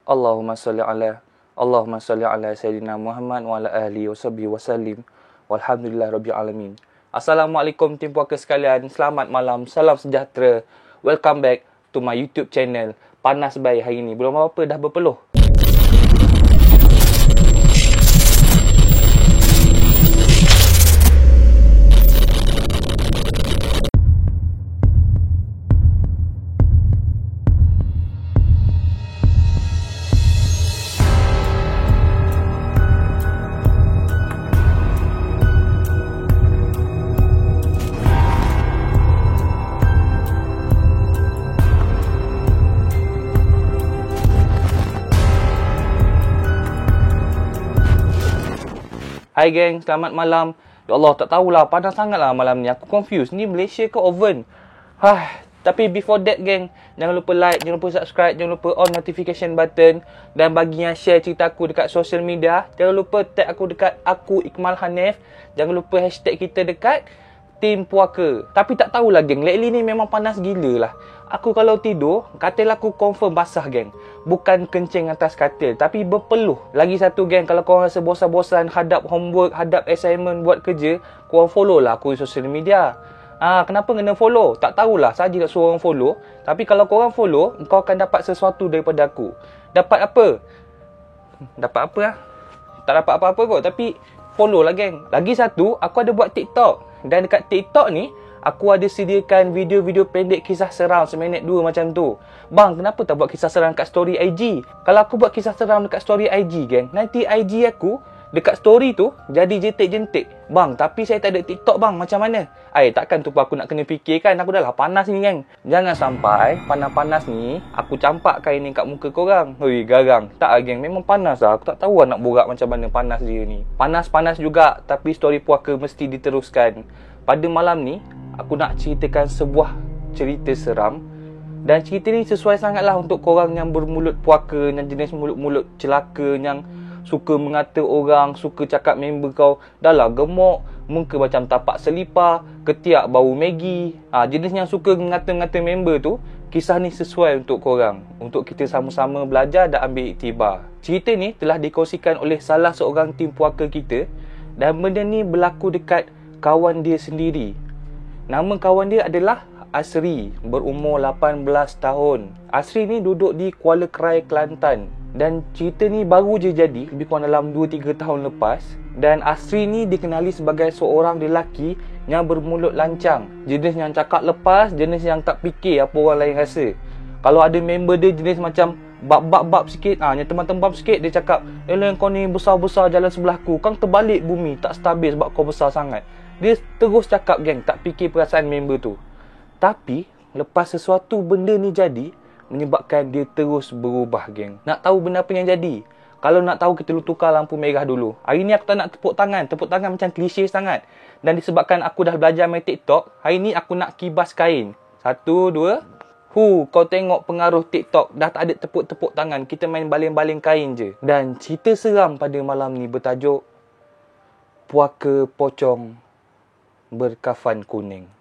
Allahumma salli ala Sayyidina Muhammad wa ala alihi washabihi wasallim. Walhamdulillah rabbil alamin. Assalamualaikum tim puaka sekalian. Selamat malam. Salam sejahtera. Welcome back to my YouTube channel. Panas baik hari ni. Belum apa-apa dah berpeluh. Hai geng, selamat malam. Ya Allah, tak tahulah, panas sangatlah malam ni. Aku confused. Ni Malaysia ke oven? Tapi before that geng, jangan lupa like, jangan lupa subscribe, jangan lupa on notification button. Dan bagi yang share cerita aku dekat social media, jangan lupa tag aku dekat aku Iqmal Hanif. Jangan lupa hashtag kita dekat Tim Puaka. Tapi tak tahulah geng, lately ni memang panas gila lah. Aku kalau tidur, katil aku confirm basah geng. Bukan kencing atas katil, tapi berpeluh. Lagi satu geng, kalau korang rasa bosan-bosan hadap homework, hadap assignment buat kerja, korang follow lah aku di social media. Kenapa kena follow? Tak tahulah, saja nak suruh orang follow. Tapi kalau korang follow, kau akan dapat sesuatu daripada aku. Dapat apa? Dapat apa lah? Tak dapat apa-apa kot, tapi follow lah geng. Lagi satu, aku ada buat TikTok. Dan dekat TikTok ni, aku ada sediakan video-video pendek kisah seram seminit 2 macam tu. Bang, kenapa tak buat kisah seram kat story IG? Kalau aku buat kisah seram dekat story IG geng, nanti IG aku dekat story tu jadi jentik-jentik. Bang, tapi saya tak ada TikTok bang, macam mana? Takkan tu pun aku nak kena fikirkan. Aku dah lah panas ni geng. Jangan sampai panas-panas ni aku campak kain ni kat muka korang. Hui, garang. Tak lah geng, memang panas lah. Aku tak tahu lah nak borak macam mana panas dia ni. Panas-panas juga, tapi story puaka mesti diteruskan. Pada malam ni, aku nak ceritakan sebuah cerita seram. Dan cerita ni sesuai sangatlah untuk korang yang bermulut puaka, yang jenis mulut-mulut celaka, yang suka mengata orang, suka cakap member kau dah lah gemuk, muka macam tapak selipar, ketiak bau Maggi. Jenis yang suka mengata-ngata member tu, kisah ni sesuai untuk korang. Untuk kita sama-sama belajar dan ambil iktibar. Cerita ni telah dikongsikan oleh salah seorang tim puaka kita. Dan benda ni berlaku dekat kawan dia sendiri. Nama kawan dia adalah Asri, berumur 18 tahun. Asri ni duduk di Kuala Krai, Kelantan. Dan cerita ni baru je jadi, lebih kurang dalam 2-3 tahun lepas. Dan Asri ni dikenali sebagai seorang lelaki yang bermulut lancang. Jenis yang cakap lepas, jenis yang tak fikir apa orang lain rasa. Kalau ada member dia jenis macam bab sikit, yang tembam-tembam sikit, dia cakap, kau ni besar-besar jalan sebelah aku, kau terbalik bumi, tak stabil sebab kau besar sangat. Dia terus cakap geng, tak fikir perasaan member tu. Tapi lepas sesuatu benda ni jadi, menyebabkan dia terus berubah geng. Nak tahu benda apa yang jadi? Kalau nak tahu, kita tukar lampu merah dulu. Hari ni aku tak nak tepuk tangan. Tepuk tangan macam klise sangat. Dan disebabkan aku dah belajar main TikTok, hari ni aku nak kibas kain. 1, 2. Kau tengok pengaruh TikTok. Dah tak ada tepuk-tepuk tangan. Kita main baling-baling kain je. Dan cerita seram pada malam ni bertajuk Puaka Pocong Berkafan Kuning.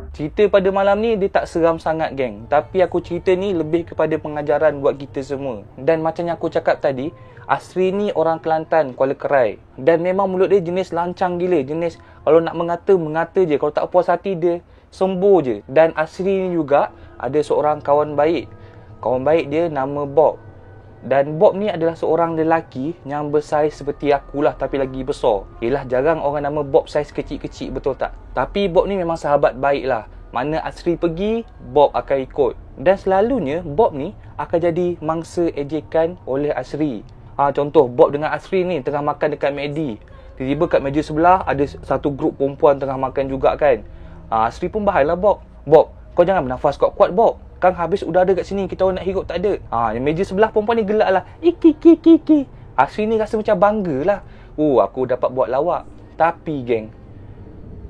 Cerita pada malam ni dia tak seram sangat geng. Tapi aku cerita ni lebih kepada pengajaran buat kita semua. Dan macam yang aku cakap tadi, Asri ni orang Kelantan, Kuala Krai. Dan memang mulut dia jenis lancang gila. Jenis kalau nak mengata je. Kalau tak puas hati dia, sembuh je. Dan Asri ni juga ada seorang kawan baik. Kawan baik dia nama Bob. Dan Bob ni adalah seorang lelaki yang bersaiz seperti akulah tapi lagi besar. Yelah, jarang orang nama Bob saiz kecil-kecil, betul tak? Tapi Bob ni memang sahabat baik lah. Mana Asri pergi, Bob akan ikut. Dan selalunya Bob ni akan jadi mangsa ejekan oleh Asri. Contoh, Bob dengan Asri ni tengah makan dekat McD. Tiba-tiba kat meja sebelah ada satu grup perempuan tengah makan juga kan. Asri pun bahaya lah Bob. Bob, kau jangan bernafas kuat-kuat Bob. Kan habis udara kat sini, kita orang nak hirup tak ada. Yang meja sebelah perempuan ni gelak lah. Iki. Asri ni rasa macam bangga lah. Aku dapat buat lawak. Tapi geng,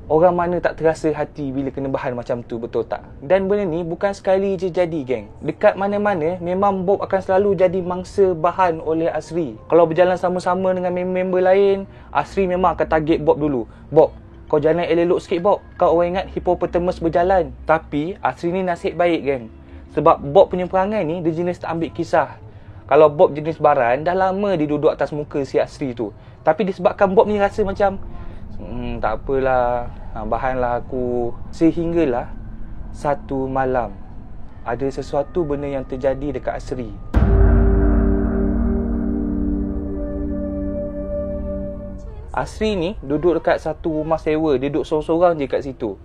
orang mana tak terasa hati bila kena bahan macam tu, betul tak? Dan benda ni bukan sekali je jadi geng. Dekat mana-mana memang Bob akan selalu jadi mangsa bahan oleh Asri. Kalau berjalan sama-sama dengan member lain, Asri memang akan target Bob dulu. Bob, Kau jalan elok sikit Bob. Kau orang ingat hippopotamus berjalan. Tapi Asri ni nasib baik geng. Sebab Bob punya perangai ni dia jenis tak ambil kisah. Kalau Bob jenis baran, dah lama dia duduk atas muka si Asri tu. Tapi disebabkan Bob ni rasa macam tak apalah, bahanlah aku. Sehinggalah satu malam ada sesuatu benda yang terjadi dekat Asri. Asri ni duduk dekat satu rumah sewa. Dia duduk sorang-sorang je kat situ.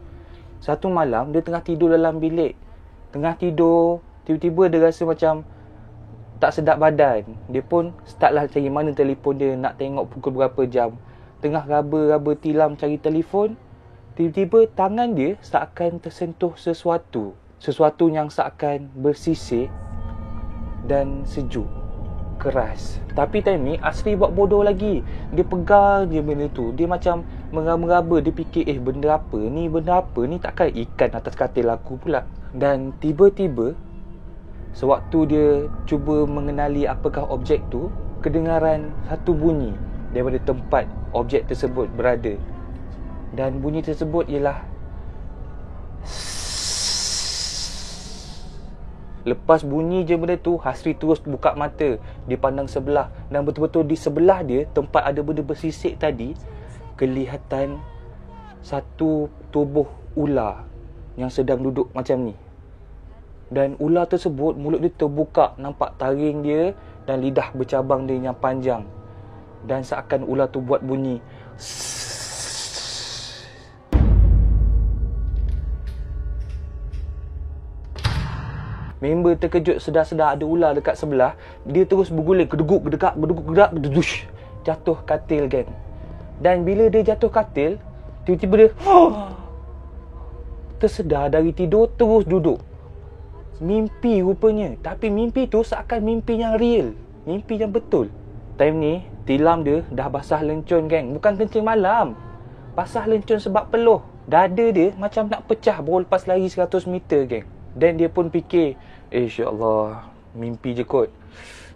Satu malam dia tengah tidur dalam bilik. Tengah tidur, tiba-tiba dia rasa macam tak sedap badan. Dia pun startlah cari mana telefon dia, nak tengok pukul berapa jam. Tengah raba-raba tilam cari telefon, tiba-tiba tangan dia seakan tersentuh sesuatu. Sesuatu yang seakan bersisik dan sejuk, keras. Tapi time ni Asri buat bodoh lagi. Dia pegang je benda tu. Dia macam meraba-raba. Dia fikir benda apa ni, benda apa ni, takkan ikan atas katil aku pula. Dan tiba-tiba sewaktu dia cuba mengenali apakah objek tu, kedengaran satu bunyi daripada tempat objek tersebut berada. Dan bunyi tersebut ialah lepas bunyi je benda tu, Asri terus buka mata. Dia pandang sebelah. Dan betul-betul di sebelah dia, tempat ada benda bersisik tadi, kelihatan satu tubuh ular yang sedang duduk macam ni. Dan ular tersebut, mulut dia terbuka, nampak taring dia dan lidah bercabang dia yang panjang. Dan seakan ular tu buat bunyi. Member terkejut sedar-sedar ada ular dekat sebelah. Dia terus berguling, gedeguk, gedegak, gedeguk, gedak, gedush. Jatuh katil geng. Dan bila dia jatuh katil, tiba-tiba dia tersedar dari tidur, terus duduk. Mimpi rupanya. Tapi mimpi tu seakan mimpi yang real, mimpi yang betul. Time ni tilam dia dah basah lencun geng. Bukan kencing malam, basah lencun sebab peluh. Dada dia macam nak pecah baru lepas lari 100 meter geng. Dan dia pun fikir, insya-Allah mimpi je kot.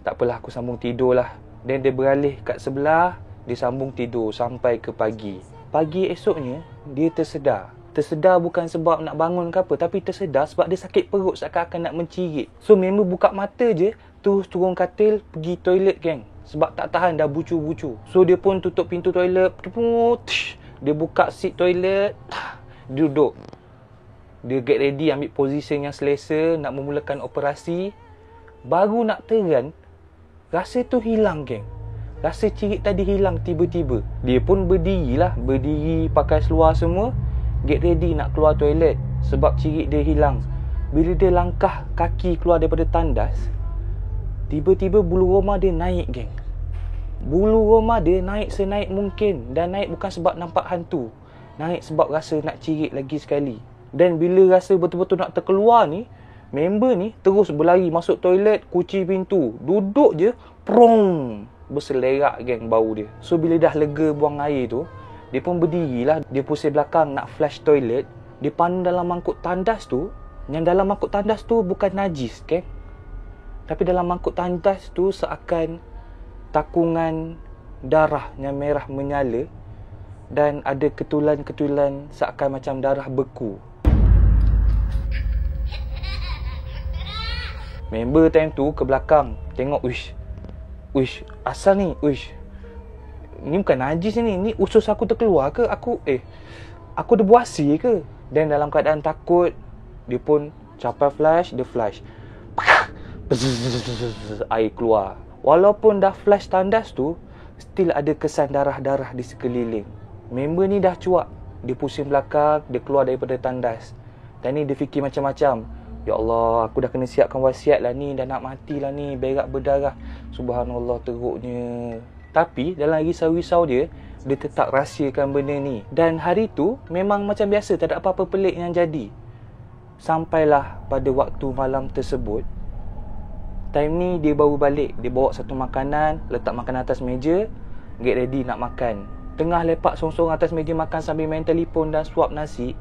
Tak apalah, aku sambung tidur lah. Dan dia beralih kat sebelah, dia sambung tidur sampai ke pagi. Pagi esoknya dia tersedar. Tersedar bukan sebab nak bangun ke apa, tapi tersedar sebab dia sakit perut, seakan-akan nak mencirit. So member buka mata je, terus turun katil pergi toilet geng. Sebab tak tahan dah bucu-bucu. So dia pun tutup pintu toilet. Dia buka seat toilet, dia duduk. Dia get ready, ambil position yang selesa, nak memulakan operasi. Baru nak teran, rasa tu hilang geng. Rasa cirit tadi hilang tiba-tiba. Dia pun berdirilah, berdiri pakai seluar semua, get ready nak keluar toilet sebab cirit dia hilang. Bila dia langkah kaki keluar daripada tandas, tiba-tiba bulu roma dia naik geng. Bulu roma dia naik senaik mungkin. Dan naik bukan sebab nampak hantu, naik sebab rasa nak cirit lagi sekali. Dan bila rasa betul-betul nak terkeluar ni, member ni terus berlari masuk toilet, kunci pintu, duduk je, prong, berselerak geng bau dia. So bila dah lega buang air tu, dia pun berdirilah. Dia pusing belakang nak flush toilet. Dia pandang dalam mangkuk tandas tu. Yang dalam mangkuk tandas tu bukan najis geng, tapi dalam mangkuk tandas tu seakan takungan darah yang merah menyala. Dan ada ketulan-ketulan seakan macam darah beku. Member time tu ke belakang, tengok, uish, asal ni, ni bukan najis ni usus aku terkeluar ke? Aku ada buasi ke? Dan dalam keadaan takut, dia pun capai flash, dia flash. Air keluar. Walaupun dah flash tandas tu, still ada kesan darah-darah di sekeliling. Member ni dah cuak. Dia pusing belakang, dia keluar daripada tandas. Dan ni dia fikir macam-macam. Ya Allah, aku dah kena siapkan wasiat lah ni. Dah nak mati lah ni, berak berdarah. Subhanallah, teruknya. Tapi dalam risau-risau dia tetap rahsiakan benda ni. Dan hari tu memang macam biasa, tak ada apa-apa pelik yang jadi. Sampailah pada waktu malam tersebut. Time ni dia baru balik. Dia bawa satu makanan, letak makanan atas meja, get ready nak makan. Tengah lepak sorang-sorang atas meja makan sambil main telefon dan suap nasi,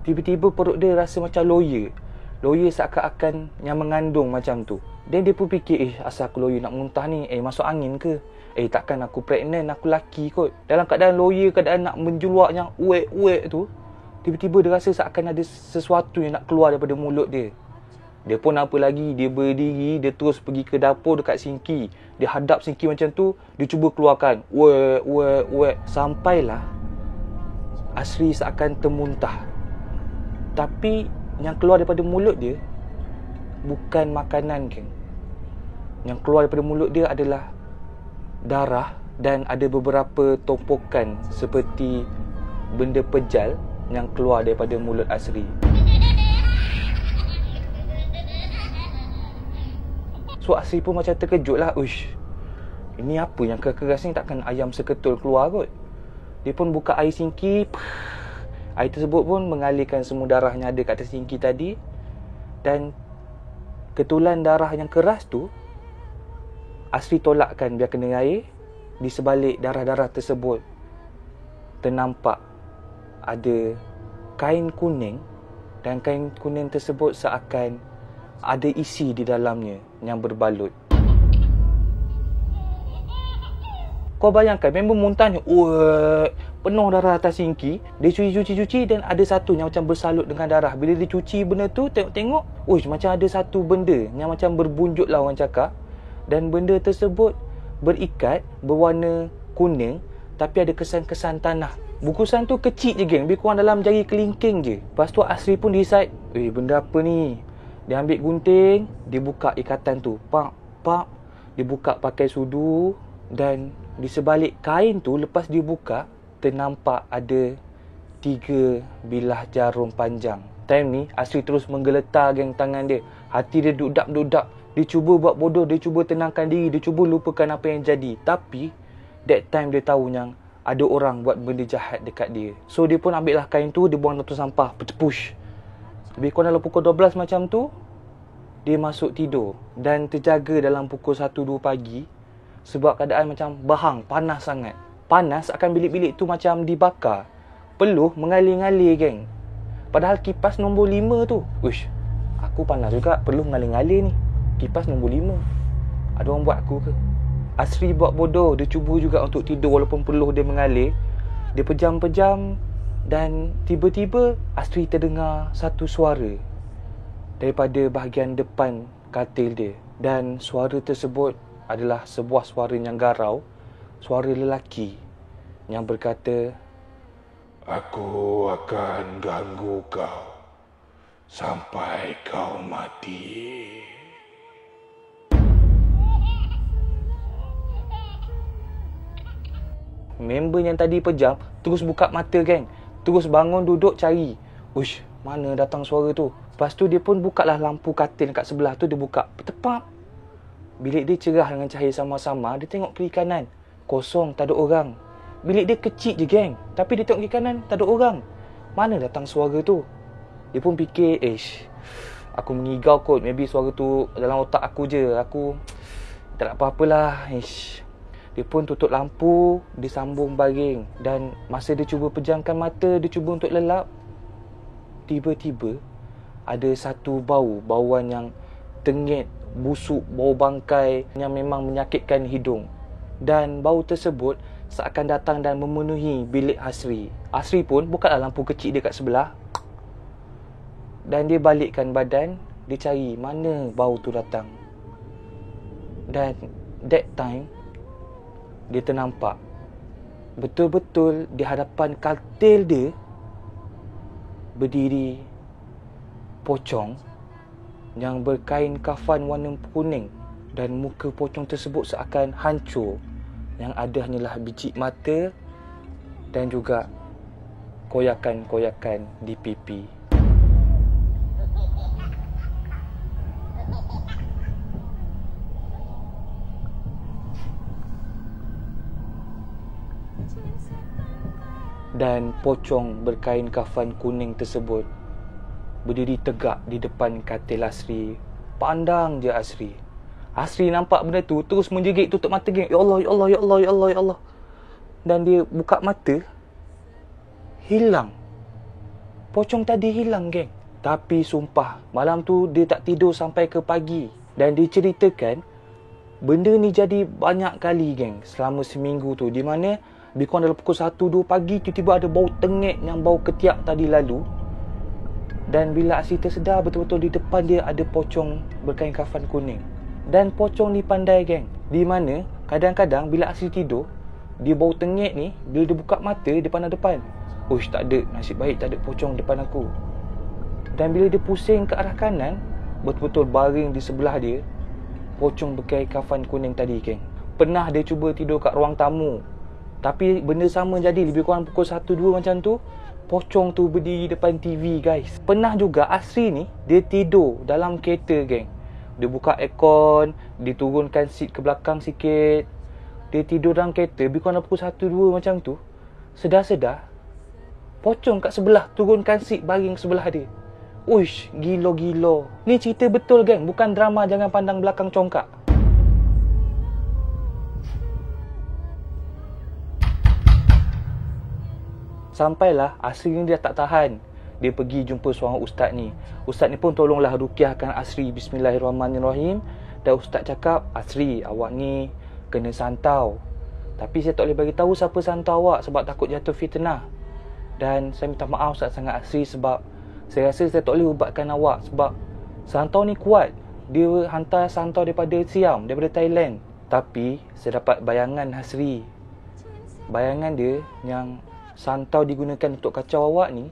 tiba-tiba perut dia rasa macam lawyer. lawyer seakan-akan yang mengandung macam tu. Dan dia pun fikir, asal aku lawyer nak muntah ni, masuk angin ke? Takkan aku pregnant, aku laki kot. Dalam keadaan lawyer, keadaan nak menjuluak yang uek-uek tu, tiba-tiba dia rasa seakan ada sesuatu yang nak keluar daripada mulut dia. Dia pun apa lagi, dia berdiri, dia terus pergi ke dapur dekat sinki. Dia hadap sinki macam tu, dia cuba keluarkan. Uek. Sampailah Asri seakan termuntah. Tapi yang keluar daripada mulut dia bukan makanan, geng. Yang keluar daripada mulut dia adalah darah dan ada beberapa tumpukan seperti benda pejal yang keluar daripada mulut Asri. So Asri pun macam terkejut lah. Uish, ini apa yang keras ni, takkan ayam seketul keluar kot. Dia pun buka air sinki. Air tersebut pun mengalirkan semua darah yang ada kat atas sinki tadi. Dan ketulan darah yang keras tu Asri tolakkan biar kena air. Di sebalik darah-darah tersebut ternampak ada kain kuning. Dan kain kuning tersebut seakan ada isi di dalamnya yang berbalut. Kau bayangkan, member muntahnya penuh darah atas sinki. Dia cuci dan ada satu yang macam bersalut dengan darah. Bila dia cuci benda tu, tengok macam ada satu benda yang macam berbunjuk lah orang cakap. Dan benda tersebut berikat, berwarna kuning, tapi ada kesan-kesan tanah. Bungkusan tu kecil je, geng, lebih kurang dalam jari kelingking je. Lepas tu Asri pun decide, benda apa ni? Dia ambil gunting, dia buka ikatan tu. Pak. Dia buka pakai sudu. Dan di sebalik kain tu, lepas dia buka, ternampak ada 3 bilah jarum panjang. Time ni Asri terus menggeletar, geng, tangan dia. Hati dia dudap. Dia cuba buat bodoh, dia cuba tenangkan diri, dia cuba lupakan apa yang jadi. Tapi that time dia tahu yang ada orang buat benda jahat dekat dia. So dia pun ambil lah kain tu, dia buang dalam tong sampah. Push. Lebih kurang dalam pukul 12 macam tu, dia masuk tidur. Dan terjaga dalam pukul 1-2 pagi. Sebab keadaan macam bahang, panas sangat. Panas akan bilik-bilik tu macam dibakar. Peluh mengalir-ngalir, geng. Padahal kipas nombor 5 tu. Uish, aku panas juga, peluh mengalir-ngalir ni. Kipas nombor 5. Ada orang buat aku ke? Asri buat bodoh. Dia cuba juga untuk tidur walaupun peluh dia mengalir. Dia pejam-pejam. Dan tiba-tiba Asri terdengar satu suara daripada bahagian depan katil dia. Dan suara tersebut adalah sebuah suara yang garau. Suara lelaki yang berkata, "Aku akan ganggu kau sampai kau mati." Member yang tadi pejam terus buka mata, geng. Terus bangun duduk cari. Uish, mana datang suara tu? Lepas tu dia pun buka lah lampu katil kat sebelah tu. Dia buka, petepap. Bilik dia cerah dengan cahaya sama-sama. Dia tengok kiri kanan, kosong, tak ada orang. Bilik dia kecil je, geng. Tapi dia tengok kiri kanan, tak ada orang. Mana datang suara tu? Dia pun fikir, aku mengigau kot. Maybe suara tu dalam otak aku je. Aku tak nak apa-apalah. Dia pun tutup lampu. Dia sambung baring. Dan masa dia cuba pejamkan mata, dia cuba untuk lelap, tiba-tiba ada satu bauan yang tengit, busuk, bau bangkai yang memang menyakitkan hidung. Dan bau tersebut seakan datang dan memenuhi bilik Asri. Asri pun bukalah lampu kecil dia kat sebelah. Dan dia balikkan badan. Dia cari mana bau tu datang. Dan that time dia ternampak betul-betul di hadapan katil dia berdiri pocong yang berkain kafan warna kuning. Dan muka pocong tersebut seakan hancur. Yang ada hanyalah biji mata dan juga koyakan-koyakan di pipi. Dan pocong berkain kafan kuning tersebut berdiri tegak di depan katil Asri. Pandang je Asri. Asri nampak benda tu, terus menjerit, tutup mata, geng. Ya Allah, ya Allah, ya Allah, ya Allah, ya Allah. Dan dia buka mata, hilang. Pocong tadi hilang, geng. Tapi sumpah, malam tu dia tak tidur sampai ke pagi. Dan dia ceritakan, benda ni jadi banyak kali geng selama seminggu tu. Di mana lebih kurang dalam pukul 1-2 pagi tiba-tiba ada bau tengek yang bau ketiak tadi lalu. Dan bila Asri tersedar, betul-betul di depan dia ada pocong berkain kafan kuning. Dan pocong ni pandai geng, di mana kadang-kadang bila Asri tidur, dia bau tengek ni, bila dia buka mata dia pandang depan. Uish, tak ada, nasib baik tak ada pocong depan aku. Dan bila dia pusing ke arah kanan, betul-betul baring di sebelah dia pocong berkain kafan kuning tadi geng. Pernah dia cuba tidur kat ruang tamu, tapi benda sama jadi. Lebih kurang pukul 1-2 macam tu, pocong tu berdiri depan TV guys. Pernah juga Asri ni, dia tidur dalam kereta geng. Dia buka aircon, dia turunkan seat ke belakang sikit, dia tidur dalam kereta. Lebih kurang pukul 1-2 macam tu, sedar-sedar pocong kat sebelah turunkan seat baring sebelah dia. Uish, gila-gila. Ni cerita betul geng, bukan drama jangan pandang belakang congkak. Sampailah Asri ni dia tak tahan. Dia pergi jumpa seorang ustaz ni. Ustaz ni pun tolonglah rukiahkan Asri. Bismillahirrahmanirrahim. Dan ustaz cakap, Asri, awak ni kena santau. Tapi saya tak boleh bagi tahu siapa santau awak sebab takut jatuh fitnah. Dan saya minta maaf sangat Asri sebab saya rasa saya tak boleh ubatkan awak sebab santau ni kuat. Dia hantar santau daripada Siam, daripada Thailand. Tapi saya dapat bayangan Asri. Bayangan dia yang santau digunakan untuk kacau awak ni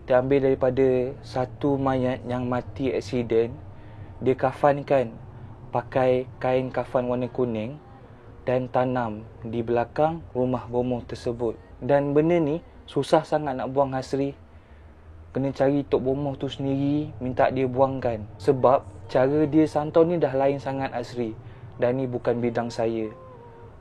diambil daripada satu mayat yang mati aksiden. Dia kafankan pakai kain kafan warna kuning dan tanam di belakang rumah bomoh tersebut. Dan benda ni susah sangat nak buang Asri. Kena cari tok bomoh tu sendiri, minta dia buangkan. Sebab cara dia santau ni dah lain sangat Asri. Dan ni bukan bidang saya.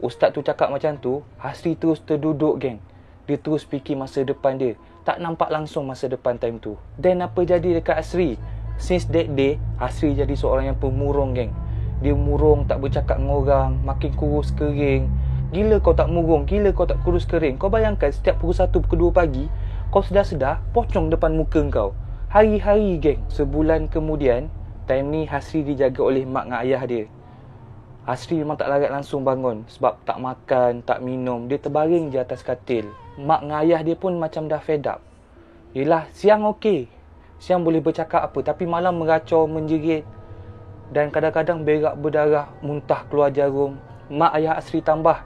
Ustaz tu cakap macam tu, Asri terus terduduk geng. Dia terus fikir masa depan dia. Tak nampak langsung masa depan time tu. Dan apa jadi dekat Asri? Since that day, Asri jadi seorang yang pemurung geng. Dia murung, tak bercakap dengan orang, makin kurus kering. Gila kau tak murung, gila kau tak kurus kering. Kau bayangkan setiap pukul 1, pukul 2 pagi, kau sedar-sedar pocong depan muka kau. Hari-hari geng. Sebulan kemudian, time ni Asri dijaga oleh mak dengan ayah dia. Asri memang tak larat langsung bangun sebab tak makan, tak minum. Dia terbaring je atas katil. Mak dengan ayah dia pun macam dah fed up. Yelah, siang okey. Siang boleh bercakap apa, tapi malam meracau, menjerit. Dan kadang-kadang berak berdarah, muntah keluar jarum. Mak ayah Asri tambah,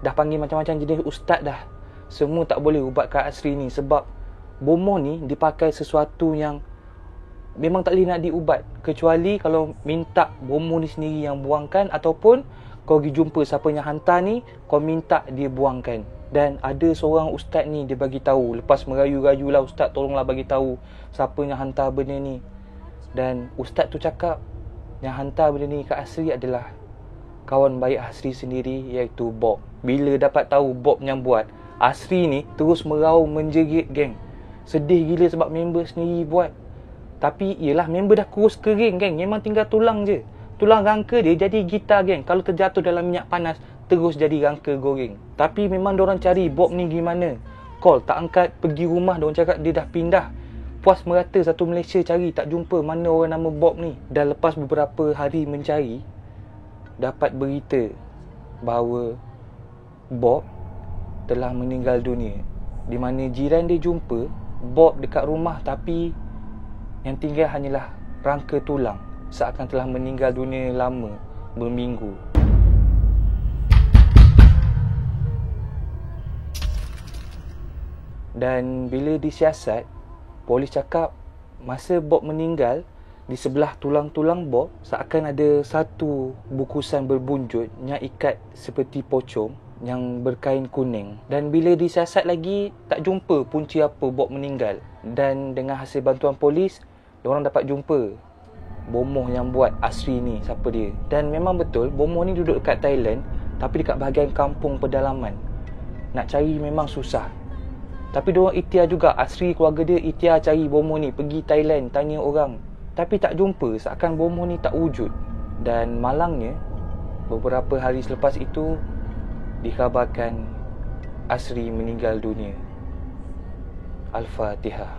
dah panggil macam-macam jenis ustaz dah. Semua tak boleh ubatkan Asri ni sebab bomoh ni dipakai sesuatu yang memang tak boleh nak diubat. Kecuali kalau minta bomoh ni sendiri yang buangkan, ataupun kau pergi jumpa siapa yang hantar ni, kau minta dia buangkan. Dan ada seorang ustaz ni, dia bagi tahu. Lepas merayu-rayu lah, ustaz tolonglah bagi tahu siapa yang hantar benda ni. Dan ustaz tu cakap yang hantar benda ni kat Asri adalah kawan baik Asri sendiri, iaitu Bob. Bila dapat tahu Bob yang buat, Asri ni terus meraung menjerit geng. Sedih gila sebab member sendiri buat. Tapi yelah, member dah kurus kering geng. Memang tinggal tulang je. Tulang rangka dia jadi gitar geng. Kalau terjatuh dalam minyak panas, terus jadi rangka goreng. Tapi memang diorang cari Bob ni gimana. Call tak angkat, pergi rumah diorang cakap dia dah pindah. Puas merata satu Malaysia cari, tak jumpa mana orang nama Bob ni. Dan lepas beberapa hari mencari, dapat berita bahawa Bob telah meninggal dunia. Di mana jiran dia jumpa Bob dekat rumah, tapi yang tinggal hanyalah rangka tulang, seakan telah meninggal dunia lama, berminggu. Dan bila disiasat, polis cakap masa Bob meninggal, di sebelah tulang-tulang Bob seakan ada satu bukusan berbunjut yang ikat seperti pocong yang berkain kuning. Dan bila disiasat lagi, tak jumpa punca apa Bob meninggal. Dan dengan hasil bantuan polis, diorang dapat jumpa bomoh yang buat Asri ni, siapa dia. Dan memang betul, bomoh ni duduk dekat Thailand, tapi dekat bahagian kampung pedalaman. Nak cari memang susah. Tapi diorang ikhtiar juga, Asri keluarga dia ikhtiar cari bomoh ni, pergi Thailand, tanya orang. Tapi tak jumpa, seakan bomoh ni tak wujud. Dan malangnya, beberapa hari selepas itu, dikhabarkan Asri meninggal dunia. Al-Fatihah.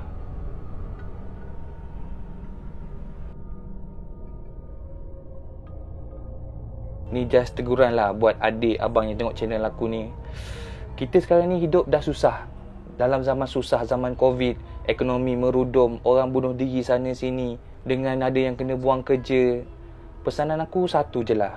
Ni just teguran lah buat adik, abang yang tengok channel aku ni. Kita sekarang ni hidup dah susah. Dalam zaman susah, zaman Covid, ekonomi merudum, orang bunuh diri sana sini, dengan ada yang kena buang kerja. Pesanan aku satu je lah.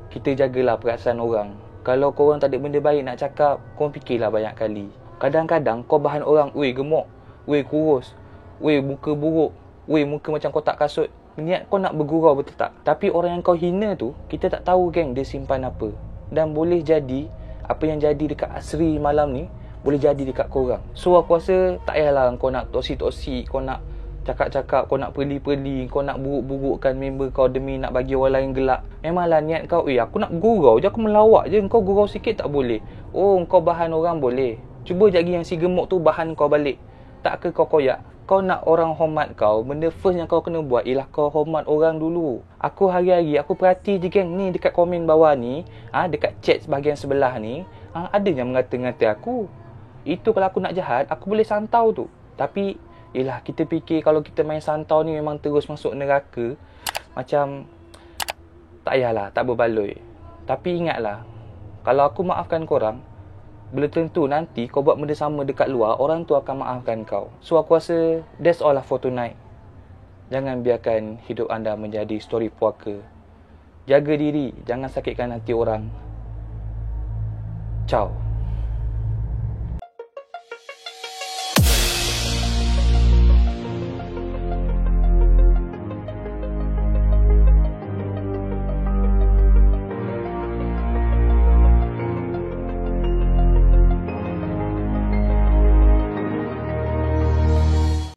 Kita jagalah perasaan orang. Kalau korang tak ada benda baik nak cakap, korang fikirlah banyak kali. Kadang-kadang kau bahan orang, weh gemuk, weh kurus, weh muka buruk, weh muka macam kotak kasut. Niat kau nak bergurau betul tak? Tapi orang yang kau hina tu, kita tak tahu geng dia simpan apa. Dan boleh jadi apa yang jadi dekat Asri malam ni boleh jadi dekat korang. So aku rasa tak payahlah kau nak toksik-toksik, kau nak cakap-cakap, kau nak peli-peli, kau nak buruk-burukkan member kau demi nak bagi orang lain gelak. Memanglah niat kau, aku nak gurau je, aku melawak je. Kau gurau sikit tak boleh? Oh, kau bahan orang boleh. Cuba lagi yang si gemuk tu bahan kau balik. Tak ke kau koyak? Kau nak orang hormat kau, benda first yang kau kena buat ialah kau hormat orang dulu. Aku hari-hari aku perhati je geng ni dekat komen bawah ni, dekat chat bahagian sebelah ni, ada yang mengata-ngata aku. Itu kalau aku nak jahat, aku boleh santau tu. Tapi yelah, kita fikir kalau kita main santau ni memang terus masuk neraka, macam tak payahlah, tak berbaloi. Tapi ingatlah, kalau aku maafkan korang, belum tentu nanti kau buat benda sama dekat luar, orang tu akan maafkan kau. So aku rasa that's all lah for tonight. Jangan biarkan hidup anda menjadi story puaka. Jaga diri, jangan sakitkan hati orang. Ciao.